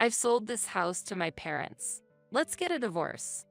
I've sold this house to my parents. Let's get a divorce.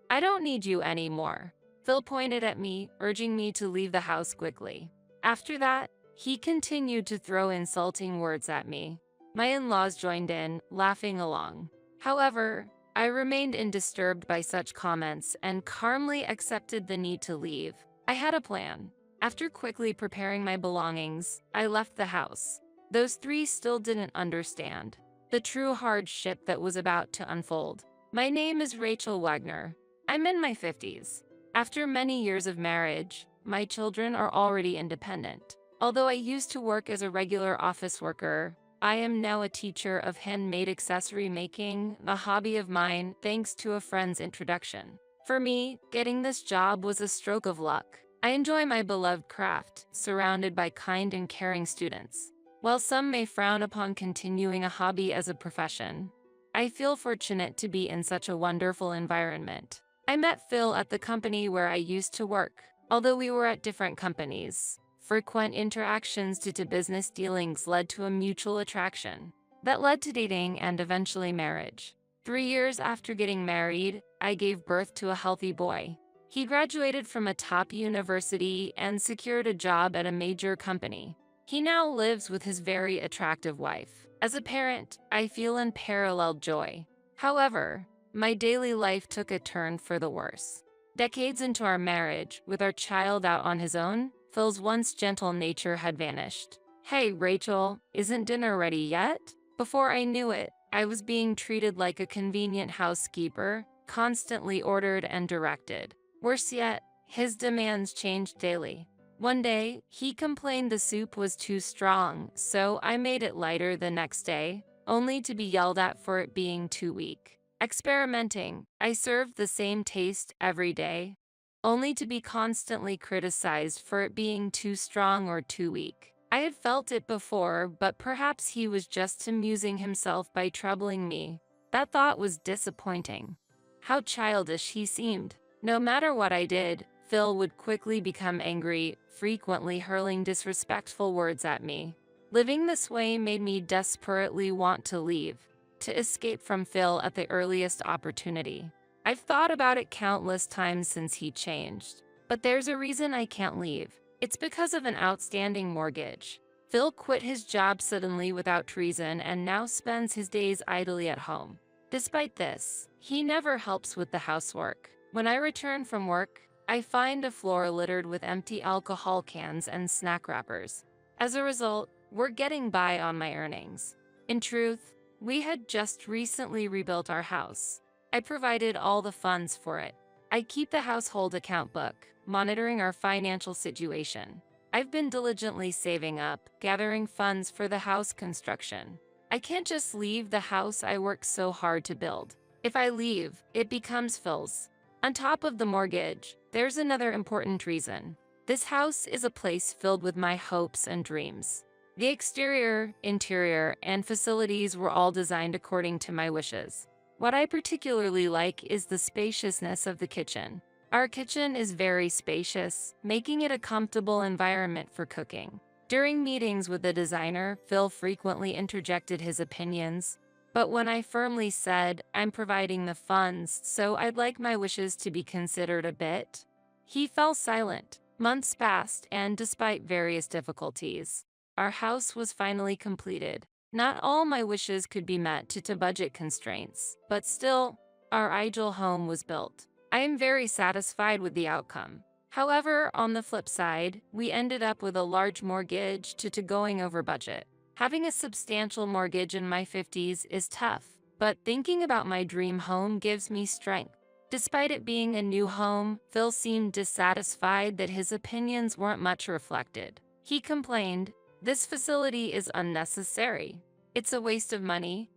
I don't need you anymore. Phil pointed at me, urging me to leave the house quickly. After that, he continued to throw insulting words at me. My in-laws joined in, laughing along. However, I remained undisturbed by such comments and calmly accepted the need to leave. I had a plan. After quickly preparing my belongings, I left the house. Those three still didn't understand the true hardship that was about to unfold. My name is Rachel Wagner. I'm in my 50s. After many years of marriage, my children are already independent. Although I used to work as a regular office worker, I am now a teacher of handmade accessory making, a hobby of mine thanks to a friend's introduction. For me, getting this job was a stroke of luck. I enjoy my beloved craft, surrounded by kind and caring students. While some may frown upon continuing a hobby as a profession, I feel fortunate to be in such a wonderful environment. I met Phil at the company where I used to work. Although we were at different companies, frequent interactions due to business dealings led to a mutual attraction that led to dating and eventually marriage. 3 years after getting married, I gave birth to a healthy boy. He graduated from a top university and secured a job at a major company. He now lives with his very attractive wife. As a parent, I feel unparalleled joy. However, my daily life took a turn for the worse. Decades into our marriage, with our child out on his own, Phil's once gentle nature had vanished. "Hey, Rachel, isn't dinner ready yet?" Before I knew it, I was being treated like a convenient housekeeper, constantly ordered and directed. Worse yet, his demands changed daily. One day, he complained the soup was too strong, so I made it lighter the next day, only to be yelled at for it being too weak. Experimenting, I served the same taste every day, only to be constantly criticized for it being too strong or too weak. I had felt it before, but perhaps he was just amusing himself by troubling me. That thought was disappointing. How childish he seemed. No matter what I did, Phil would quickly become angry, frequently hurling disrespectful words at me. Living this way made me desperately want to leave, to escape from Phil at the earliest opportunity. I've thought about it countless times since he changed, but there's a reason I can't leave. It's because of an outstanding mortgage. Phil quit his job suddenly without reason and now spends his days idly at home. Despite this, he never helps with the housework. When I return from work, I find a floor littered with empty alcohol cans and snack wrappers. As a result, we're getting by on my earnings. In truth, we had just recently rebuilt our house. I provided all the funds for it. I keep the household account book, monitoring our financial situation. I've been diligently saving up, gathering funds for the house construction. I can't just leave the house I worked so hard to build. If I leave, it becomes Phil's. On top of the mortgage, there's another important reason. This house is a place filled with my hopes and dreams. The exterior, interior, and facilities were all designed according to my wishes. What I particularly like is the spaciousness of the kitchen. Our kitchen is very spacious, making it a comfortable environment for cooking. During meetings with the designer, Phil frequently interjected his opinions, but when I firmly said, "I'm providing the funds, so I'd like my wishes to be considered a bit," he fell silent. Months passed, and despite various difficulties, our house was finally completed. Not all my wishes could be met due to budget constraints, but still, our ideal home was built. I am very satisfied with the outcome. However, on the flip side, we ended up with a large mortgage due to going over budget. Having a substantial mortgage in my 50s is tough, but thinking about my dream home gives me strength. Despite it being a new home, Phil seemed dissatisfied that his opinions weren't much reflected. He complained, "This facility is unnecessary. It's a waste of money."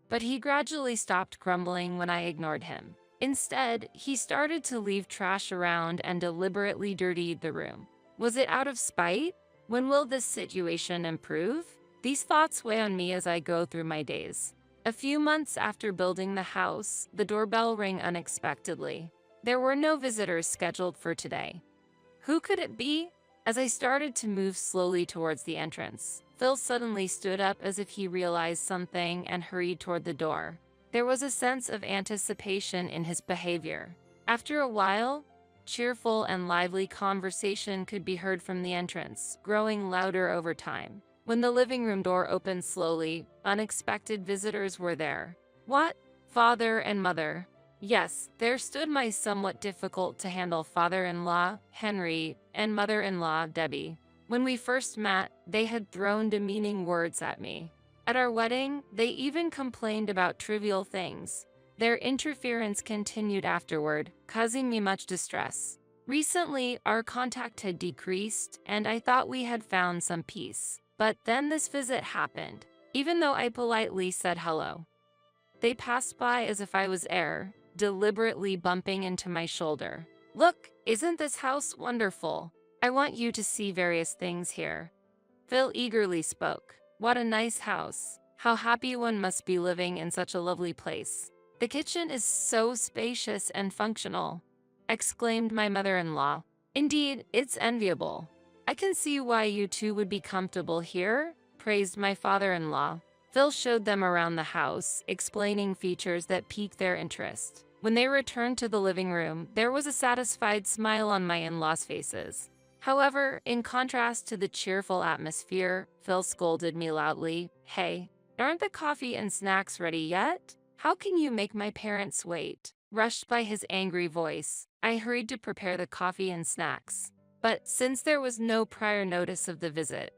But he gradually stopped grumbling when I ignored him. Instead, he started to leave trash around and deliberately dirtied the room. Was it out of spite? When will this situation improve? These thoughts weigh on me as I go through my days. A few months after building the house, the doorbell rang unexpectedly. There were no visitors scheduled for today. Who could it be? As I started to move slowly towards the entrance, Phil suddenly stood up as if he realized something and hurried toward the door. There was a sense of anticipation in his behavior. After a while, cheerful and lively conversation could be heard from the entrance, growing louder over time. When the living room door opened slowly, unexpected visitors were there. What? Father and mother. Yes, there stood my somewhat difficult-to-handle father-in-law, Henry, and mother-in-law, Debbie. When we first met, they had thrown demeaning words at me. At our wedding, they even complained about trivial things. Their interference continued afterward, causing me much distress. Recently, our contact had decreased, and I thought we had found some peace. But then this visit happened. Even though I politely said hello, they passed by as if I was air, deliberately bumping into my shoulder. Look, isn't this house wonderful? I want you to see various things here. Phil eagerly spoke. What a nice house. How happy one must be living in such a lovely place. The kitchen is so spacious and functional, exclaimed my mother-in-law. Indeed, it's enviable. I can see why you two would be comfortable here, praised my father-in-law. Phil showed them around the house, explaining features that piqued their interest. When they returned to the living room, there was a satisfied smile on my in-laws' faces. However, in contrast to the cheerful atmosphere, Phil scolded me loudly. Hey, aren't the coffee and snacks ready yet? How can you make my parents wait? Rushed by his angry voice, I hurried to prepare the coffee and snacks. But since there was no prior notice of the visit,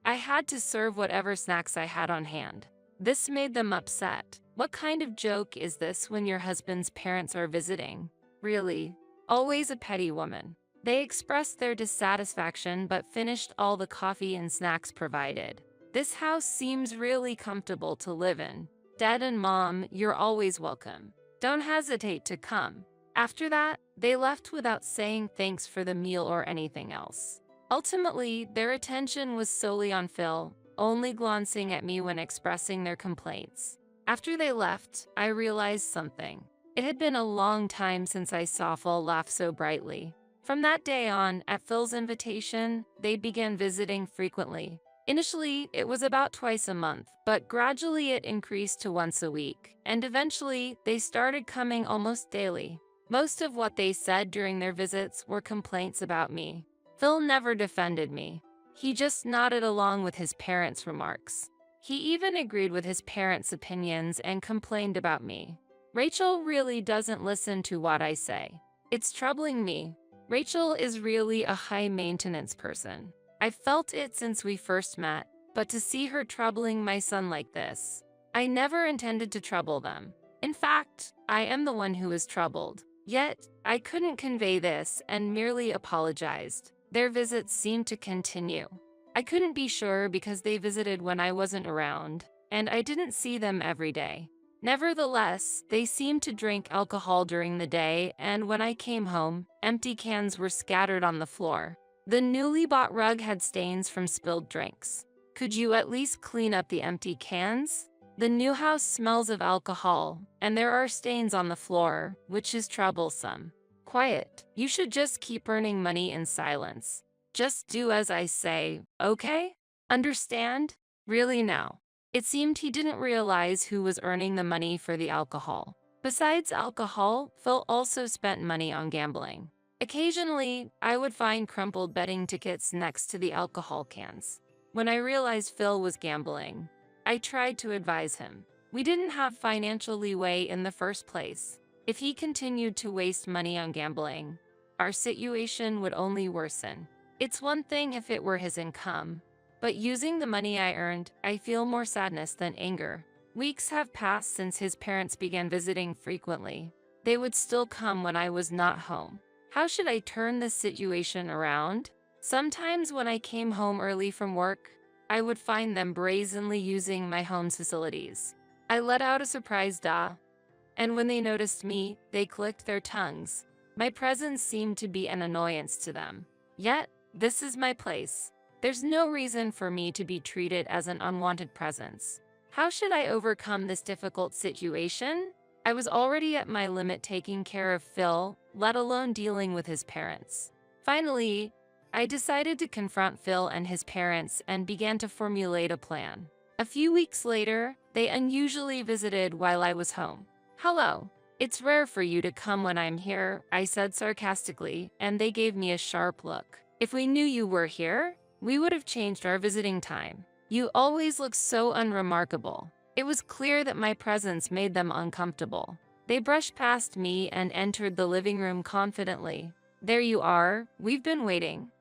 I had to serve whatever snacks I had on hand. This made them upset. What kind of joke is this when your husband's parents are visiting? Really? Always a petty woman. They expressed their dissatisfaction but finished all the coffee and snacks provided. This house seems really comfortable to live in. Dad and Mom, you're always welcome. Don't hesitate to come. After that, they left without saying thanks for the meal or anything else. Ultimately, their attention was solely on Phil, only glancing at me when expressing their complaints. After they left, I realized something. It had been a long time since I saw Phil laugh so brightly. From that day on, at Phil's invitation, they began visiting frequently. Initially, it was about twice a month, but gradually it increased to once a week, and eventually, they started coming almost daily. Most of what they said during their visits were complaints about me. Phil never defended me. He just nodded along with his parents' remarks. He even agreed with his parents' opinions and complained about me. Rachel really doesn't listen to what I say. It's troubling me. Rachel is really a high-maintenance person. I've felt it since we first met, but to see her troubling my son like this, I never intended to trouble them. In fact, I am the one who is troubled. Yet, I couldn't convey this and merely apologized. Their visits seemed to continue. I couldn't be sure because they visited when I wasn't around, and I didn't see them every day. Nevertheless, they seemed to drink alcohol during the day, and when I came home, empty cans were scattered on the floor. The newly bought rug had stains from spilled drinks. Could you at least clean up the empty cans? The new house smells of alcohol, and there are stains on the floor, which is troublesome. Quiet. You should just keep earning money in silence. Just do as I say, okay? Understand? Really now. It seemed he didn't realize who was earning the money for the alcohol. Besides alcohol, Phil also spent money on gambling. Occasionally, I would find crumpled betting tickets next to the alcohol cans. When I realized Phil was gambling, I tried to advise him. We didn't have financial leeway in the first place. If he continued to waste money on gambling, our situation would only worsen. It's one thing if it were his income, but using the money I earned, I feel more sadness than anger. Weeks have passed since his parents began visiting frequently. They would still come when I was not home. How should I turn this situation around? Sometimes when I came home early from work, I would find them brazenly using my home's facilities. I let out a surprised "ah," and when they noticed me, they clicked their tongues. My presence seemed to be an annoyance to them. Yet, this is my place. There's no reason for me to be treated as an unwanted presence. How should I overcome this difficult situation? I was already at my limit taking care of Phil, let alone dealing with his parents. Finally, I decided to confront Phil and his parents and began to formulate a plan. A few weeks later, they unusually visited while I was home. "Hello. It's rare for you to come when I'm here," I said sarcastically, and they gave me a sharp look. "If we knew you were here, we would have changed our visiting time. You always look so unremarkable." It was clear that my presence made them uncomfortable. They brushed past me and entered the living room confidently. "There you are. We've been waiting."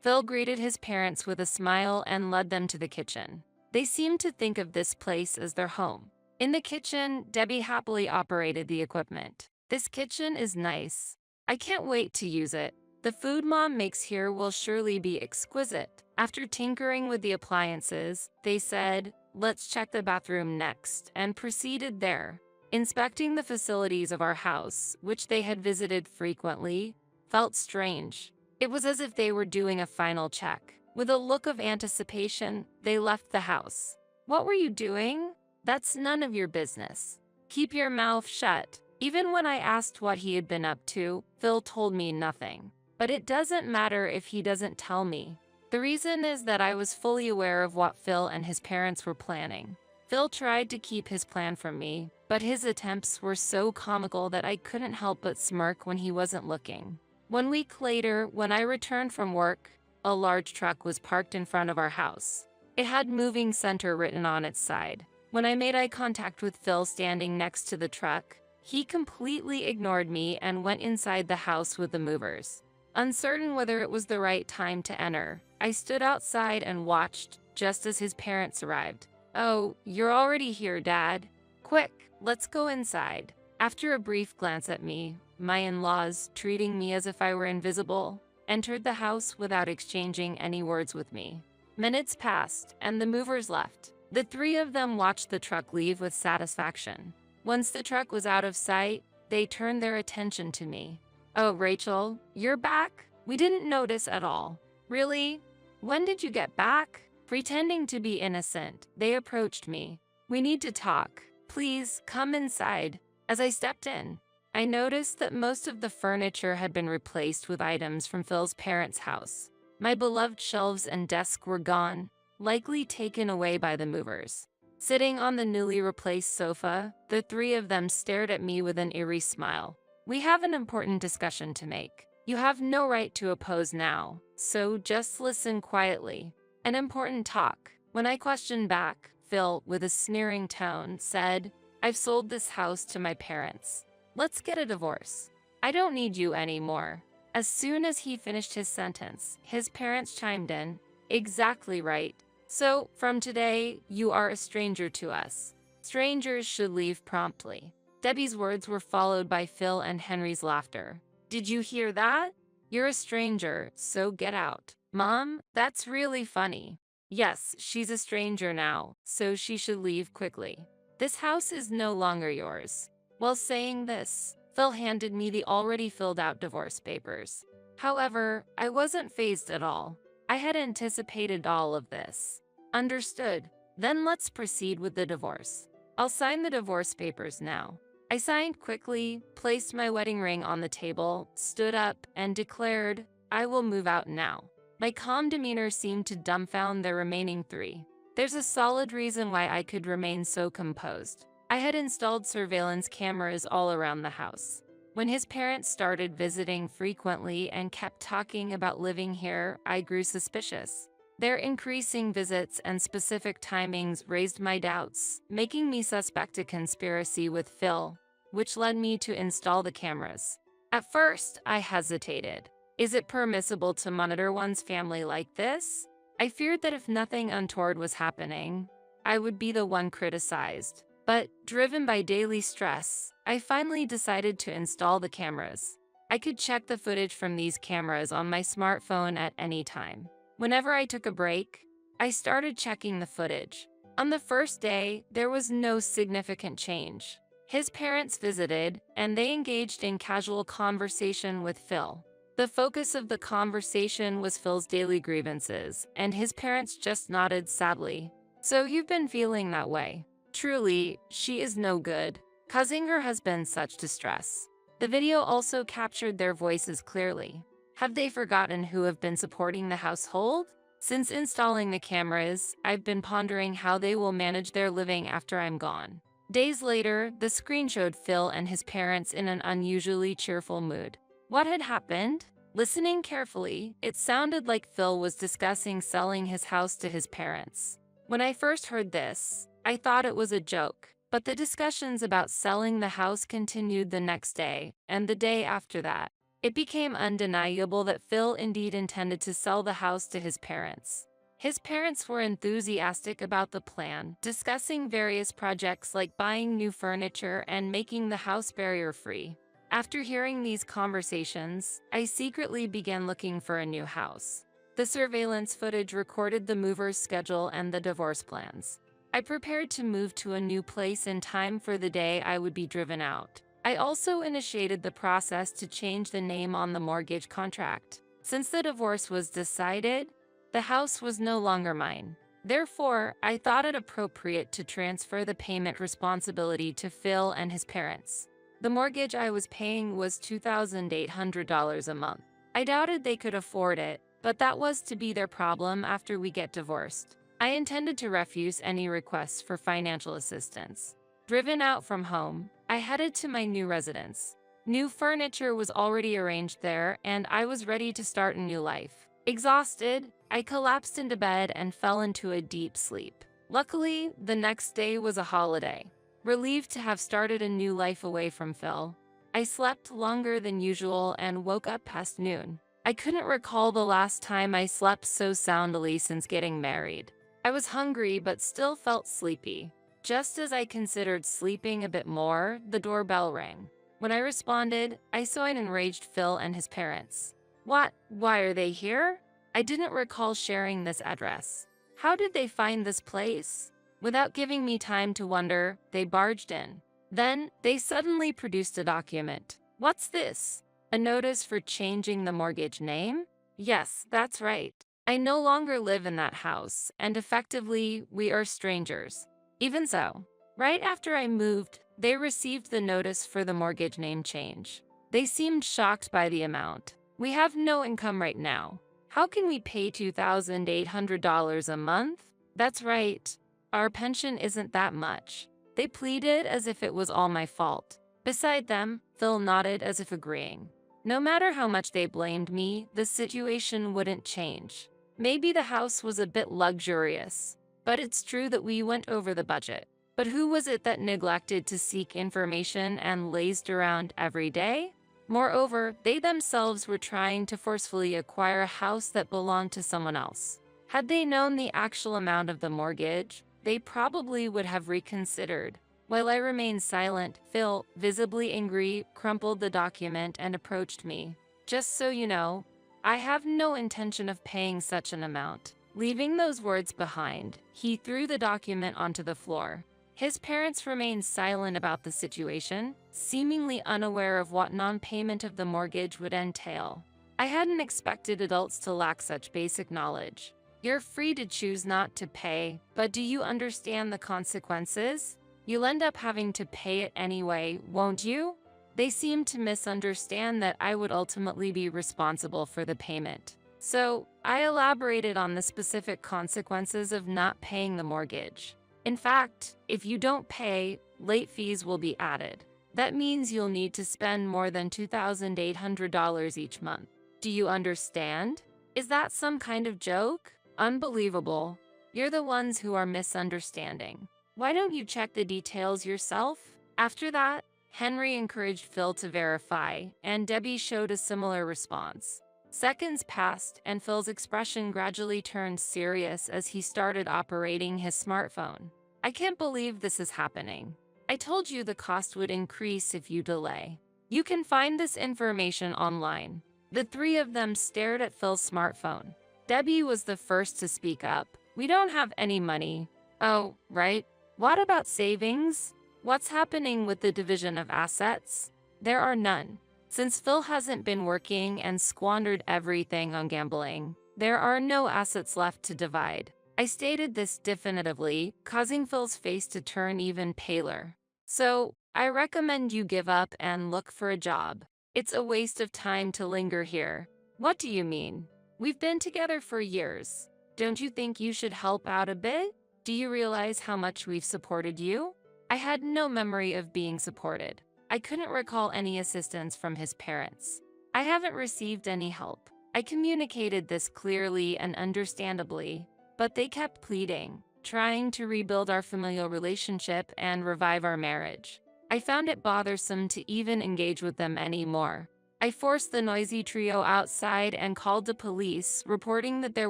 Phil greeted his parents with a smile and led them to the kitchen. They seemed to think of this place as their home. In the kitchen, Debbie happily operated the equipment. "This kitchen is nice. I can't wait to use it. The food Mom makes here will surely be exquisite." After tinkering with the appliances, they said, "Let's check the bathroom next," and proceeded there. Inspecting the facilities of our house, which they had visited frequently, felt strange. It was as if they were doing a final check. With a look of anticipation, they left the house. "What were you doing? That's none of your business. Keep your mouth shut." Even when I asked what he had been up to, Phil told me nothing. But it doesn't matter if he doesn't tell me. The reason is that I was fully aware of what Phil and his parents were planning. Phil tried to keep his plan from me, but his attempts were so comical that I couldn't help but smirk when he wasn't looking. 1 week later, when I returned from work, a large truck was parked in front of our house. It had "Moving Center" written on its side. When I made eye contact with Phil standing next to the truck, he completely ignored me and went inside the house with the movers. Uncertain whether it was the right time to enter, I stood outside and watched just as his parents arrived. "Oh, you're already here, Dad. Quick, let's go inside." After a brief glance at me, my in-laws, treating me as if I were invisible, entered the house without exchanging any words with me. Minutes passed, and the movers left. The three of them watched the truck leave with satisfaction. Once the truck was out of sight, they turned their attention to me. "Oh, Rachel, you're back? We didn't notice at all." "Really? When did you get back?" Pretending to be innocent, they approached me. "We need to talk. Please, come inside." As I stepped in, I noticed that most of the furniture had been replaced with items from Phil's parents' house. My beloved shelves and desk were gone, likely taken away by the movers. Sitting on the newly replaced sofa, the three of them stared at me with an eerie smile. "We have an important discussion to make. You have no right to oppose now, so just listen quietly." An important talk. When I questioned back, Phil, with a sneering tone, said, "I've sold this house to my parents. Let's get a divorce. I don't need you anymore." As soon as he finished his sentence, his parents chimed in, "Exactly right. So, from today, you are a stranger to us. Strangers should leave promptly." Debbie's words were followed by Phil and Henry's laughter. "Did you hear that? You're a stranger, so get out." "Mom, that's really funny." "Yes, she's a stranger now, so she should leave quickly. This house is no longer yours." While saying this, Phil handed me the already filled out divorce papers. However, I wasn't fazed at all. I had anticipated all of this. "Understood. Then let's proceed with the divorce. I'll sign the divorce papers now." I signed quickly, placed my wedding ring on the table, stood up, and declared, "I will move out now." My calm demeanor seemed to dumbfound the remaining three. There's a solid reason why I could remain so composed. I had installed surveillance cameras all around the house. When his parents started visiting frequently and kept talking about living here, I grew suspicious. Their increasing visits and specific timings raised my doubts, making me suspect a conspiracy with Phil, which led me to install the cameras. At first, I hesitated. Is it permissible to monitor one's family like this? I feared that if nothing untoward was happening, I would be the one criticized. But, driven by daily stress, I finally decided to install the cameras. I could check the footage from these cameras on my smartphone at any time. Whenever I took a break, I started checking the footage. On the first day, there was no significant change. His parents visited, and they engaged in casual conversation with Phil. The focus of the conversation was Phil's daily grievances, and his parents just nodded sadly. "So you've been feeling that way. Truly, she is no good, causing her husband such distress." The video also captured their voices clearly. Have they forgotten who have been supporting the household? Since installing the cameras, I've been pondering how they will manage their living after I'm gone. Days later, the screen showed Phil and his parents in an unusually cheerful mood. What had happened? Listening carefully, it sounded like Phil was discussing selling his house to his parents. When I first heard this, I thought it was a joke, but the discussions about selling the house continued the next day and the day after that. It became undeniable that Phil indeed intended to sell the house to his parents. His parents were enthusiastic about the plan, discussing various projects like buying new furniture and making the house barrier-free. After hearing these conversations, I secretly began looking for a new house. The surveillance footage recorded the mover's schedule and the divorce plans. I prepared to move to a new place in time for the day I would be driven out. I also initiated the process to change the name on the mortgage contract. Since the divorce was decided, the house was no longer mine. Therefore, I thought it appropriate to transfer the payment responsibility to Phil and his parents. The mortgage I was paying was $2,800 a month. I doubted they could afford it, but that was to be their problem after we get divorced. I intended to refuse any requests for financial assistance. Driven out from home, I headed to my new residence. New furniture was already arranged there, and I was ready to start a new life. Exhausted, I collapsed into bed and fell into a deep sleep. Luckily, the next day was a holiday. Relieved to have started a new life away from Phil, I slept longer than usual and woke up past noon. I couldn't recall the last time I slept so soundly since getting married. I was hungry but still felt sleepy. Just as I considered sleeping a bit more, the doorbell rang. When I responded, I saw an enraged Phil and his parents. What? Why are they here? I didn't recall sharing this address. How did they find this place? Without giving me time to wonder, they barged in. Then, they suddenly produced a document. What's this? A notice for changing the mortgage name? Yes, that's right. I no longer live in that house, and effectively, we are strangers. Even so, right after I moved, they received the notice for the mortgage name change. They seemed shocked by the amount. We have no income right now. How can we pay $2,800 a month? That's right. Our pension isn't that much. They pleaded as if it was all my fault. Beside them, Phil nodded as if agreeing. No matter how much they blamed me, the situation wouldn't change. Maybe the house was a bit luxurious, but it's true that we went over the budget. But who was it that neglected to seek information and lazed around every day? Moreover, they themselves were trying to forcefully acquire a house that belonged to someone else. Had they known the actual amount of the mortgage, they probably would have reconsidered. While I remained silent, Phil, visibly angry, crumpled the document and approached me. Just so you know, I have no intention of paying such an amount. Leaving those words behind, he threw the document onto the floor. His parents remained silent about the situation, seemingly unaware of what non-payment of the mortgage would entail. I hadn't expected adults to lack such basic knowledge. You're free to choose not to pay, but do you understand the consequences? You'll end up having to pay it anyway, won't you? They seemed to misunderstand that I would ultimately be responsible for the payment. So, I elaborated on the specific consequences of not paying the mortgage. In fact, if you don't pay, late fees will be added. That means you'll need to spend more than $2,800 each month. Do you understand? Is that some kind of joke? Unbelievable. You're the ones who are misunderstanding. Why don't you check the details yourself? After that, Henry encouraged Phil to verify, and Debbie showed a similar response. Seconds passed, and Phil's expression gradually turned serious as he started operating his smartphone. I can't believe this is happening. I told you the cost would increase if you delay. You can find this information online. The three of them stared at Phil's smartphone. Debbie was the first to speak up. We don't have any money. Oh, right. What about savings? What's happening with the division of assets? There are none. Since Phil hasn't been working and squandered everything on gambling, there are no assets left to divide. I stated this definitively, causing Phil's face to turn even paler. So, I recommend you give up and look for a job. It's a waste of time to linger here. What do you mean? We've been together for years. Don't you think you should help out a bit? Do you realize how much we've supported you? I had no memory of being supported. I couldn't recall any assistance from his parents. I haven't received any help. I communicated this clearly and understandably, but they kept pleading, trying to rebuild our familial relationship and revive our marriage. I found it bothersome to even engage with them anymore. I forced the noisy trio outside and called the police, reporting that there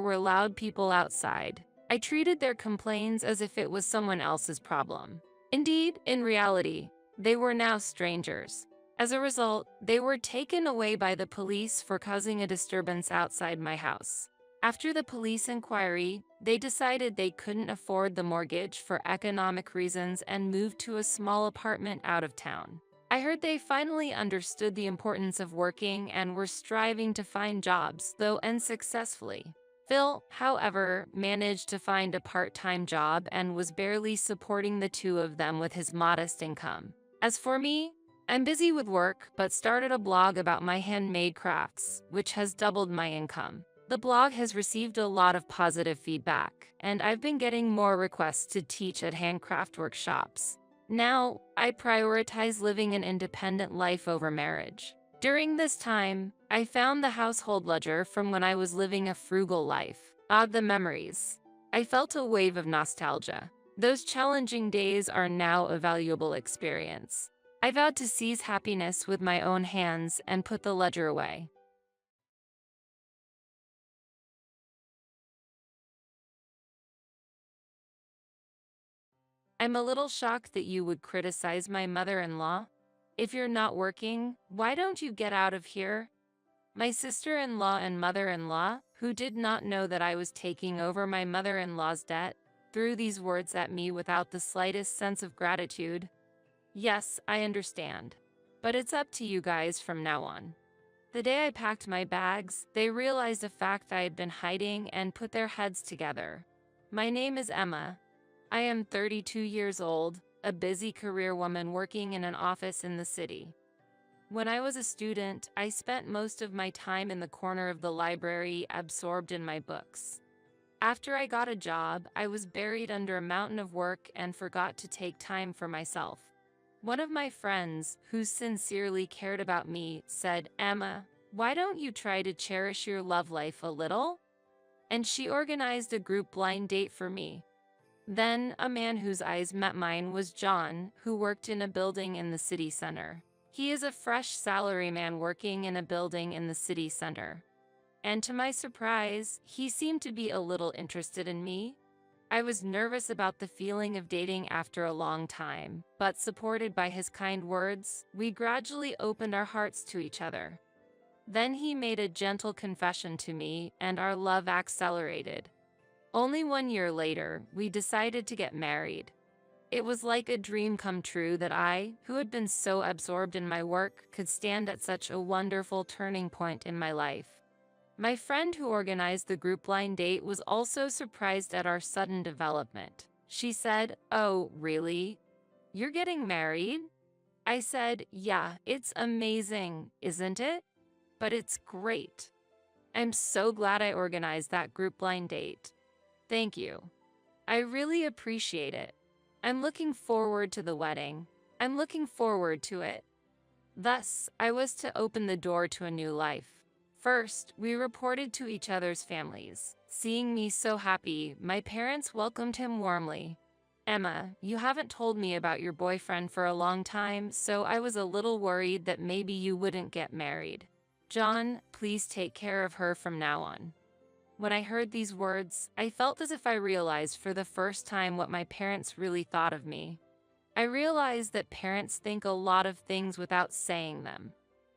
were loud people outside. I treated their complaints as if it was someone else's problem. Indeed, in reality, they were now strangers. As a result, they were taken away by the police for causing a disturbance outside my house. After the police inquiry, they decided they couldn't afford the mortgage for economic reasons and moved to a small apartment out of town. I heard they finally understood the importance of working and were striving to find jobs, though unsuccessfully. Phil, however, managed to find a part-time job and was barely supporting the two of them with his modest income. As for me, I'm busy with work, but started a blog about my handmade crafts, which has doubled my income. The blog has received a lot of positive feedback, and I've been getting more requests to teach at handcraft workshops. Now, I prioritize living an independent life over marriage. During this time, I found the household ledger from when I was living a frugal life. The memories. I felt a wave of nostalgia. Those challenging days are now a valuable experience. I vowed to seize happiness with my own hands and put the ledger away. I'm a little shocked that you would criticize my mother-in-law. If you're not working, why don't you get out of here? My sister-in-law and mother-in-law, who did not know that I was taking over my mother-in-law's debt, threw these words at me without the slightest sense of gratitude. Yes, I understand. But it's up to you guys from now on. The day I packed my bags, they realized a fact I had been hiding and put their heads together. My name is Emma. I am 32 years old, a busy career woman working in an office in the city. When I was a student, I spent most of my time in the corner of the library, absorbed in my books. After I got a job, I was buried under a mountain of work and forgot to take time for myself. One of my friends, who sincerely cared about me, said, "Emma, why don't you try to cherish your love life a little?" And she organized a group blind date for me. Then, a man whose eyes met mine was John, who worked in a building in the city center. He is a fresh salaryman working in a building in the city center. And to my surprise, he seemed to be a little interested in me. I was nervous about the feeling of dating after a long time, but supported by his kind words, we gradually opened our hearts to each other. Then he made a gentle confession to me, and our love accelerated. Only 1 year later, we decided to get married. It was like a dream come true that I, who had been so absorbed in my work, could stand at such a wonderful turning point in my life. My friend who organized the group blind date was also surprised at our sudden development. She said, "Oh, really? You're getting married?" I said, "Yeah, it's amazing, isn't it? But it's great. I'm so glad I organized that group blind date. Thank you. I really appreciate it. I'm looking forward to the wedding. I'm looking forward to it." Thus, I was to open the door to a new life. First, we reported to each other's families. Seeing me so happy, my parents welcomed him warmly. "Emma, you haven't told me about your boyfriend for a long time, so I was a little worried that maybe you wouldn't get married. John, please take care of her from now on." When I heard these words, I felt as if I realized for the first time what my parents really thought of me. I realized that parents think a lot of things without saying them.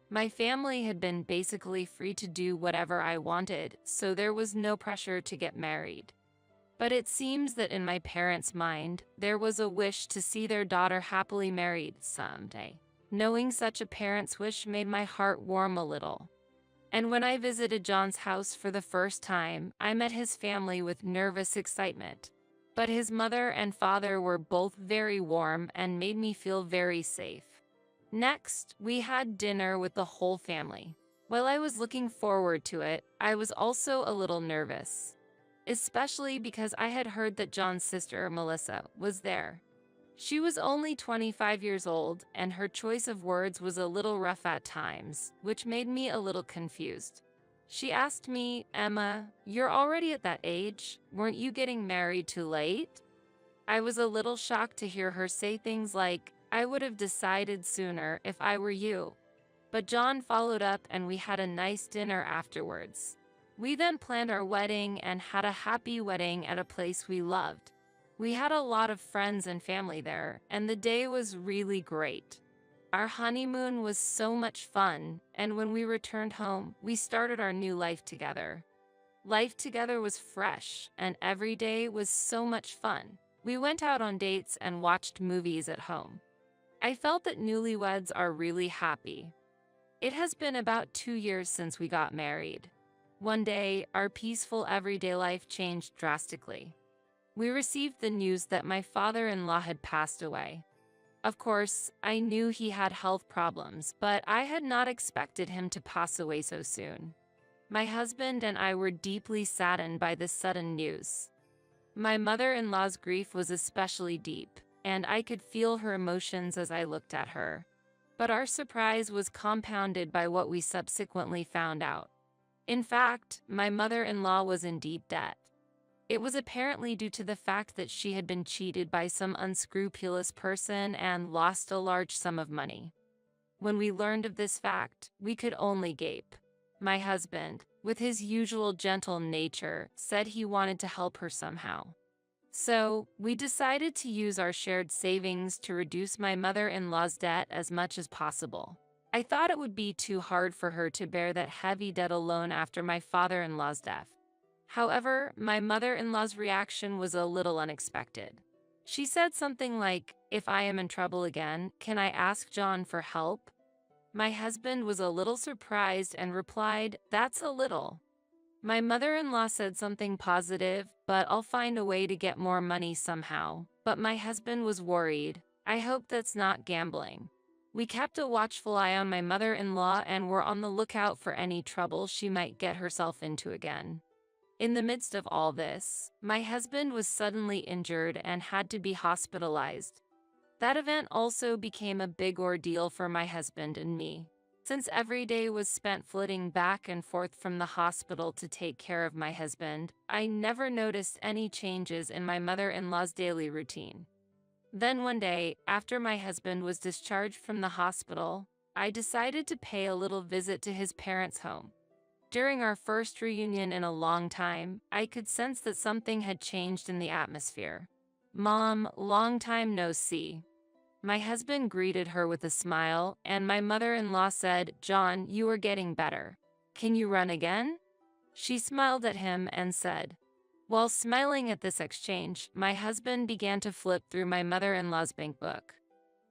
My family had been basically free to do whatever I wanted, so there was no pressure to get married. But it seems that in my parents' mind, there was a wish to see their daughter happily married someday. Knowing such a parent's wish made my heart warm a little. And when I visited John's house for the first time, I met his family with nervous excitement. But his mother and father were both very warm and made me feel very safe. Next, we had dinner with the whole family. While I was looking forward to it, I was also a little nervous, especially because I had heard that John's sister, Melissa, was there. She was only 25 years old, and her choice of words was a little rough at times, which made me a little confused. She asked me, "Emma, you're already at that age. Weren't you getting married too late?" I was a little shocked to hear her say things like, "I would have decided sooner if I were you." But John followed up and we had a nice dinner afterwards. We then planned our wedding and had a happy wedding at a place we loved. We had a lot of friends and family there, and the day was really great. Our honeymoon was so much fun, and when we returned home, we started our new life together. Life together was fresh, and every day was so much fun. We went out on dates and watched movies at home. I felt that newlyweds are really happy. It has been about 2 years since we got married. One day, our peaceful everyday life changed drastically. We received the news that my father-in-law had passed away. Of course, I knew he had health problems, but I had not expected him to pass away so soon. My husband and I were deeply saddened by this sudden news. My mother-in-law's grief was especially deep, and I could feel her emotions as I looked at her. But our surprise was compounded by what we subsequently found out. In fact, my mother-in-law was in deep debt. It was apparently due to the fact that she had been cheated by some unscrupulous person and lost a large sum of money. When we learned of this fact, we could only gape. My husband, with his usual gentle nature, said he wanted to help her somehow. So, we decided to use our shared savings to reduce my mother-in-law's debt as much as possible. I thought it would be too hard for her to bear that heavy debt alone after my father-in-law's death. However, my mother-in-law's reaction was a little unexpected. She said something like, "If I am in trouble again, can I ask John for help?" My husband was a little surprised and replied, "That's a little." My mother-in-law said something positive, "But I'll find a way to get more money somehow." But my husband was worried. "I hope that's not gambling." We kept a watchful eye on my mother-in-law and were on the lookout for any trouble she might get herself into again. In the midst of all this, my husband was suddenly injured and had to be hospitalized. That event also became a big ordeal for my husband and me. Since every day was spent flitting back and forth from the hospital to take care of my husband, I never noticed any changes in my mother-in-law's daily routine. Then one day, after my husband was discharged from the hospital, I decided to pay a little visit to his parents' home. During our first reunion in a long time, I could sense that something had changed in the atmosphere. "Mom, long time no see." My husband greeted her with a smile, and my mother-in-law said, "John, you are getting better. Can you run again?" She smiled at him and said. While smiling at this exchange, my husband began to flip through my mother-in-law's bank book.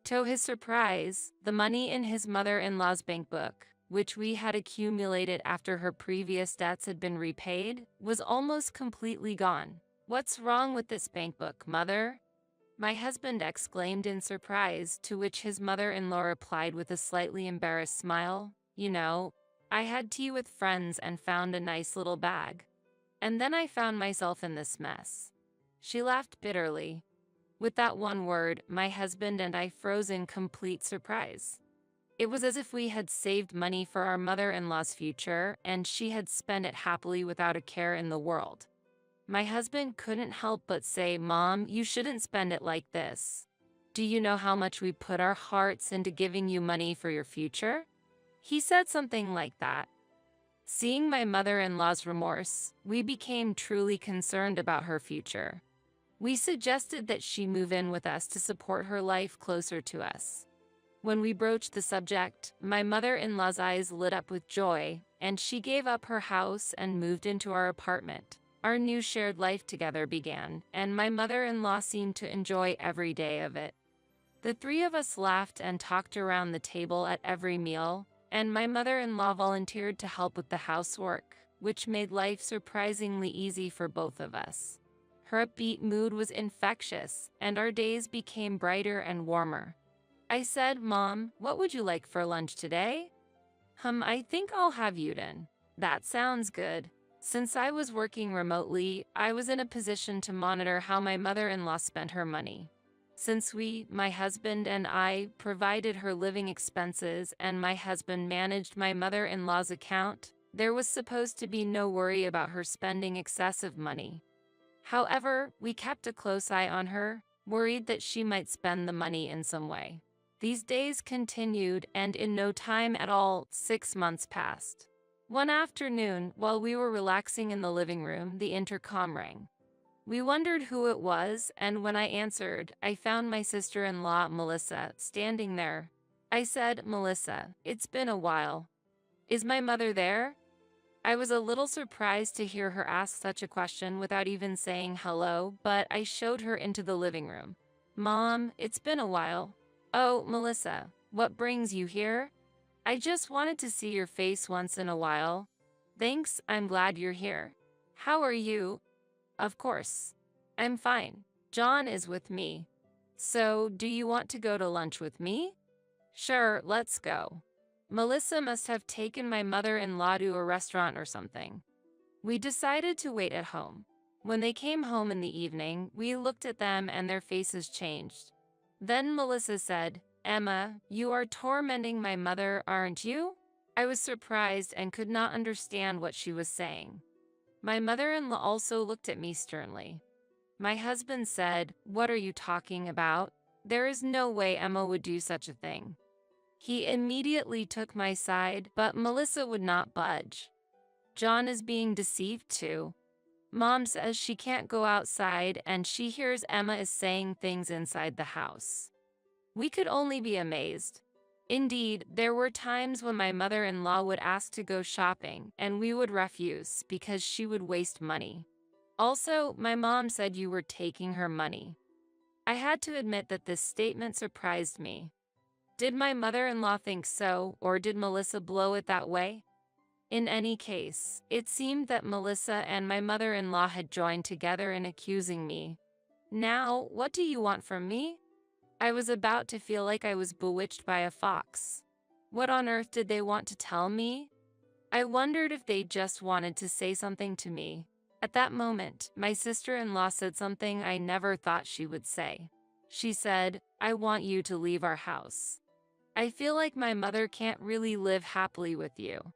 To his surprise, the money in his mother-in-law's bank book, which we had accumulated after her previous debts had been repaid, was almost completely gone. "What's wrong with this bank book, Mother?" my husband exclaimed in surprise, to which his mother-in-law replied with a slightly embarrassed smile, "You know, I had tea with friends and found a nice little bag. And then I found myself in this mess." She laughed bitterly. With that one word, my husband and I froze in complete surprise. It was as if we had saved money for our mother-in-law's future, and she had spent it happily without a care in the world. My husband couldn't help but say, "Mom, you shouldn't spend it like this. Do you know how much we put our hearts into giving you money for your future?" He said something like that. Seeing my mother-in-law's remorse, we became truly concerned about her future. We suggested that she move in with us to support her life closer to us. When we broached the subject, my mother-in-law's eyes lit up with joy, and she gave up her house and moved into our apartment. Our new shared life together began, and my mother-in-law seemed to enjoy every day of it. The three of us laughed and talked around the table at every meal, and my mother-in-law volunteered to help with the housework, which made life surprisingly easy for both of us. Her upbeat mood was infectious, and our days became brighter and warmer. I said, "Mom, what would you like for lunch today?" I think I'll have Yuden. That sounds good. Since I was working remotely, I was in a position to monitor how my mother-in-law spent her money. Since my husband and I, provided her living expenses and my husband managed my mother-in-law's account, there was supposed to be no worry about her spending excessive money. However, we kept a close eye on her, worried that she might spend the money in some way. These days continued, and in no time at all, 6 months passed. One afternoon, while we were relaxing in the living room, the intercom rang. We wondered who it was, and when I answered, I found my sister-in-law, Melissa, standing there. I said, "Melissa, it's been a while. Is my mother there?" I was a little surprised to hear her ask such a question without even saying hello, but I showed her into the living room. "Mom, it's been a while." "Oh, Melissa, what brings you here?" "I just wanted to see your face once in a while." "Thanks, I'm glad you're here. How are you?" "Of course. I'm fine. John is with me." "So, do you want to go to lunch with me?" "Sure, let's go." Melissa must have taken my mother-in-law to a restaurant or something. We decided to wait at home. When they came home in the evening, we looked at them and their faces changed. Then Melissa said, "Emma, you are tormenting my mother, aren't you?" I was surprised and could not understand what she was saying. My mother-in-law also looked at me sternly. My husband said, "What are you talking about? There is no way Emma would do such a thing." He immediately took my side, but Melissa would not budge. "John is being deceived too. Mom says she can't go outside and she hears Emma is saying things inside the house." We could only be amazed. Indeed, there were times when my mother-in-law would ask to go shopping and we would refuse because she would waste money. Also, my mom said you were taking her money. I had to admit that this statement surprised me. Did my mother-in-law think so, or did Melissa blow it that way? In any case, it seemed that Melissa and my mother-in-law had joined together in accusing me. "Now, what do you want from me?" I was about to feel like I was bewitched by a fox. What on earth did they want to tell me? I wondered if they just wanted to say something to me. At that moment, my sister-in-law said something I never thought she would say. She said, "I want you to leave our house. I feel like my mother can't really live happily with you.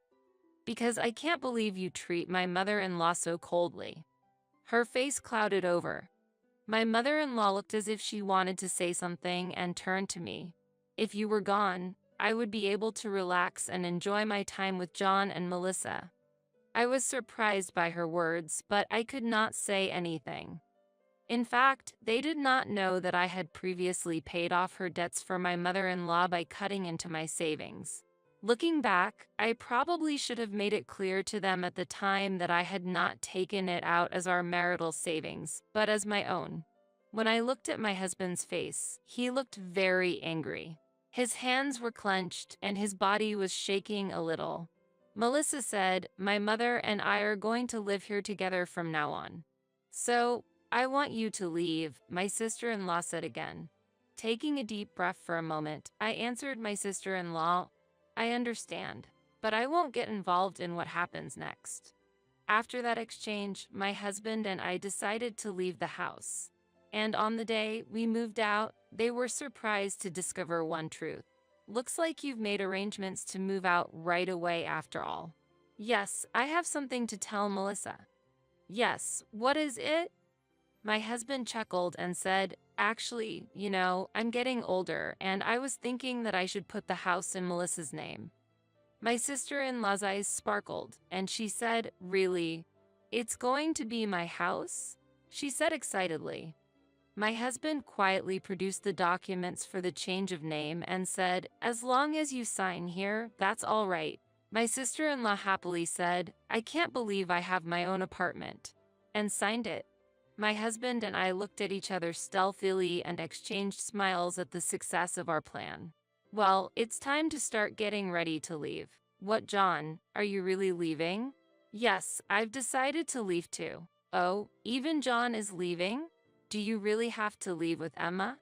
Because I can't believe you treat my mother-in-law so coldly." Her face clouded over. My mother-in-law looked as if she wanted to say something and turned to me. "If you were gone, I would be able to relax and enjoy my time with John and Melissa." I was surprised by her words, but I could not say anything. In fact, they did not know that I had previously paid off her debts for my mother-in-law by cutting into my savings. Looking back, I probably should have made it clear to them at the time that I had not taken it out as our marital savings, but as my own. When I looked at my husband's face, he looked very angry. His hands were clenched and his body was shaking a little. Melissa said, "My mother and I are going to live here together from now on. So, I want you to leave," my sister-in-law said again. Taking a deep breath for a moment, I answered my sister-in-law, "I understand, but I won't get involved in what happens next." After that exchange, my husband and I decided to leave the house. And on the day we moved out, they were surprised to discover one truth. "Looks like you've made arrangements to move out right away after all." "Yes, I have something to tell Melissa." "Yes, what is it?" My husband chuckled and said, "Actually, I'm getting older and I was thinking that I should put the house in Melissa's name." My sister-in-law's eyes sparkled and she said, "Really? It's going to be my house?" she said excitedly. My husband quietly produced the documents for the change of name and said, "As long as you sign here, that's all right." My sister-in-law happily said, "I can't believe I have my own apartment," and signed it. My husband and I looked at each other stealthily and exchanged smiles at the success of our plan. "Well, it's time to start getting ready to leave." "What, John? Are you really leaving?" "Yes, I've decided to leave too." "Oh, even John is leaving? Do you really have to leave with Emma?"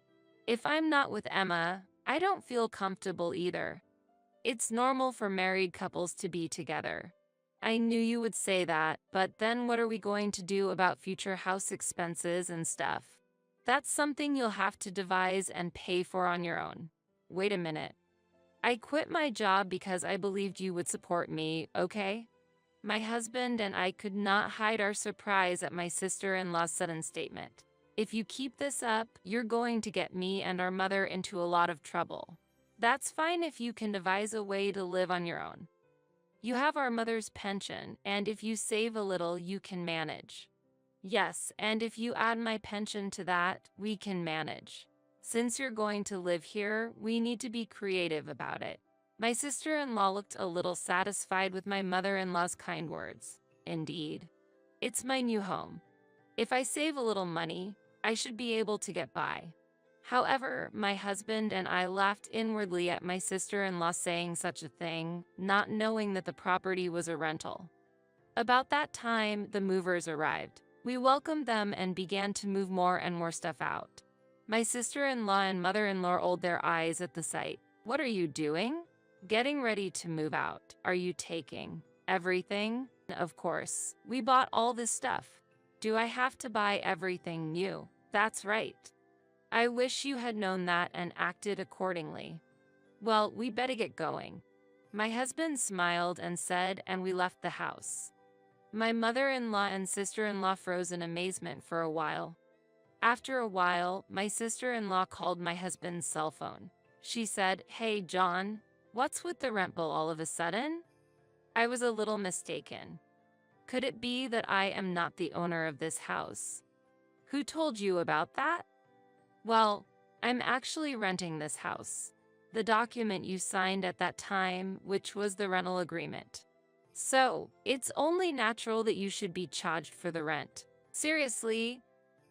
"If I'm not with Emma, I don't feel comfortable either." It's normal for married couples to be together. I knew you would say that, but then what are we going to do about future house expenses and stuff? That's something you'll have to devise and pay for on your own. Wait a minute. I quit my job because I believed you would support me, okay? My husband and I could not hide our surprise at my sister-in-law's sudden statement. If you keep this up, you're going to get me and our mother into a lot of trouble. That's fine if you can devise a way to live on your own. You have our mother's pension, and if you save a little, you can manage. Yes, and if you add my pension to that, we can manage. Since you're going to live here, we need to be creative about it. My sister-in-law looked a little satisfied with my mother-in-law's kind words. Indeed. It's my new home. If I save a little money, I should be able to get by. However, my husband and I laughed inwardly at my sister-in-law saying such a thing, not knowing that the property was a rental. About that time, the movers arrived. We welcomed them and began to move more and more stuff out. My sister-in-law and mother-in-law rolled their eyes at the sight. What are you doing? Getting ready to move out. Are you taking everything? Of course. We bought all this stuff. Do I have to buy everything new? That's right. I wish you had known that and acted accordingly. Well, we better get going. My husband smiled and said, and we left the house. My mother-in-law and sister-in-law froze in amazement for a while. After a while, my sister-in-law called my husband's cell phone. She said, "Hey, John, what's with the rent bill all of a sudden?" I was a little mistaken. Could it be that I am not the owner of this house? Who told you about that? Well, I'm actually renting this house. The document you signed at that time, which was the rental agreement. So, it's only natural that you should be charged for the rent. Seriously,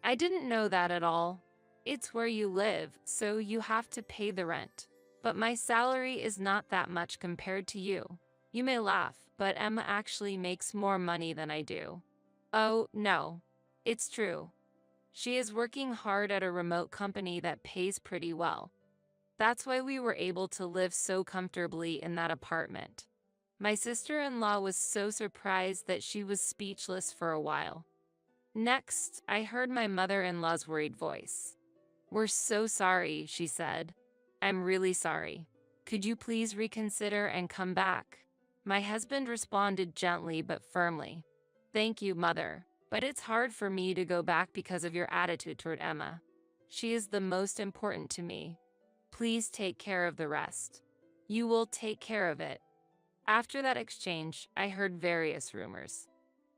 I didn't know that at all. It's where you live, so you have to pay the rent. But my salary is not that much compared to you. You may laugh, but Emma actually makes more money than I do. Oh, no. It's true. She is working hard at a remote company that pays pretty well. That's why we were able to live so comfortably in that apartment. My sister-in-law was so surprised that she was speechless for a while. Next, I heard my mother-in-law's worried voice. "We're so sorry," she said. "I'm really sorry. Could you please reconsider and come back?" My husband responded gently but firmly. "Thank you, Mother. But it's hard for me to go back because of your attitude toward Emma. She is the most important to me. Please take care of the rest. You will take care of it." After that exchange, I heard various rumors.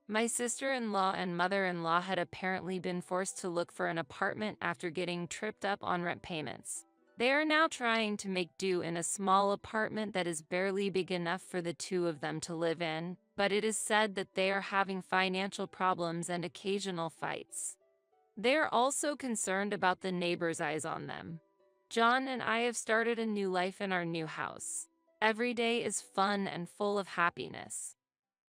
My sister-in-law and mother-in-law had apparently been forced to look for an apartment after getting tripped up on rent payments. They are now trying to make do in a small apartment that is barely big enough for the two of them to live in, but it is said that they are having financial problems and occasional fights. They are also concerned about the neighbors' eyes on them. John and I have started a new life in our new house. Every day is fun and full of happiness.